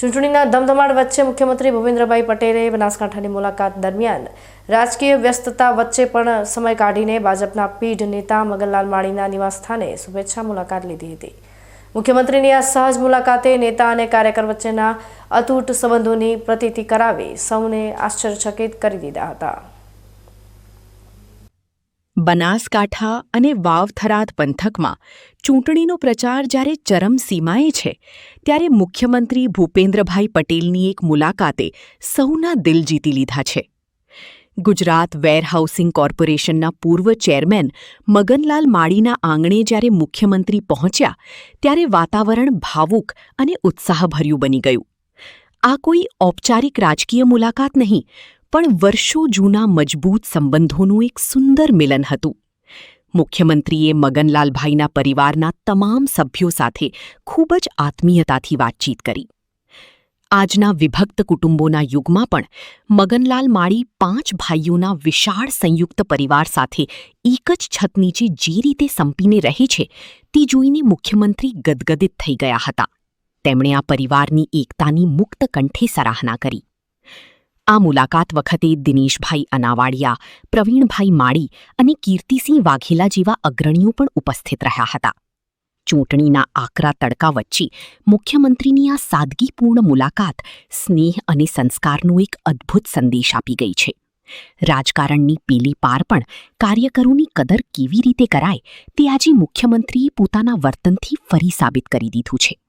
ચૂંટણીના ધમધમાટ વચ્ચે મુખ્યમંત્રી ભૂપેન્દ્રભાઈ પટેલે બનાસકાંઠાની મુલાકાત દરમિયાન રાજકીય વ્યસ્તતા વચ્ચે પણ સમય કાઢીને ભાજપના પીઢ નેતા મગનલાલ માળીના નિવાસસ્થાને શુભેચ્છા મુલાકાત લીધી હતી। મુખ્યમંત્રીની આ સહજ મુલાકાતે નેતા અને કાર્યકર વચ્ચેના અતૂટ સંબંધોની પ્રતીતિ કરાવી સૌને આશ્ચર્યચકિત કરી દીધા હતા। બનાસકાંઠા અને વાવ-થરાદ પંથકમાં ચૂંટણીનો પ્રચાર જ્યારે ચરમસીમાએ છે ત્યારે મુખ્યમંત્રી ભૂપેન્દ્રભાઈ પટેલની એક મુલાકાતે સૌના દિલ જીતી લીધા છે। ગુજરાત વેરહાઉસિંગ કોર્પોરેશનના પૂર્વ ચેરમેન મગનલાલ માળીના આંગણે જ્યારે મુખ્યમંત્રી પહોંચ્યા ત્યારે વાતાવરણ ભાવુક અને ઉત્સાહભર્યું બની ગયું। આ કોઈ ઔપચારિક રાજકીય મુલાકાત નહીં, પણ વર્ષો જૂના મજબૂત સંબંધોનું એક સુંદર મિલન હતું। મુખ્યમંત્રીએ મગનલાલભાઈના પરિવારના તમામ સભ્યો સાથે ખૂબ જ આત્મીયતાથી વાતચીત કરી। આજના વિભક્ત કુટુંબોના યુગમાં પણ મગનલાલ માળી 5 ભાઈઓના વિશાળ સંયુક્ત પરિવાર સાથે એક જ છત નીચે જે રીતે સંપીને રહે છે તે જોઈને મુખ્યમંત્રી ગદગદિત થઈ ગયા હતા। તેમણે આ પરિવારની એકતાની મુક્ત કંઠે સરાહના કરી। આ મુલાકાત વખતે દિનેશભાઈ અનાવાડિયા, પ્રવીણભાઈ માળી અને કીર્તિસિંહ વાઘેલા જેવા અગ્રણીઓ પણ ઉપસ્થિત રહ્યા હતા। ચૂંટણીના આકરા તડકા વચ્ચે મુખ્યમંત્રીની આ સાદગીપૂર્ણ મુલાકાત સ્નેહ અને સંસ્કારનો એક અદ્ભુત સંદેશ આપી ગઈ છે। રાજકારણની પેલી પાર પણ કાર્યકરોની કદર કેવી રીતે કરાય તે આજે મુખ્યમંત્રીએ પોતાના વર્તનથી ફરી સાબિત કરી દીધું છે।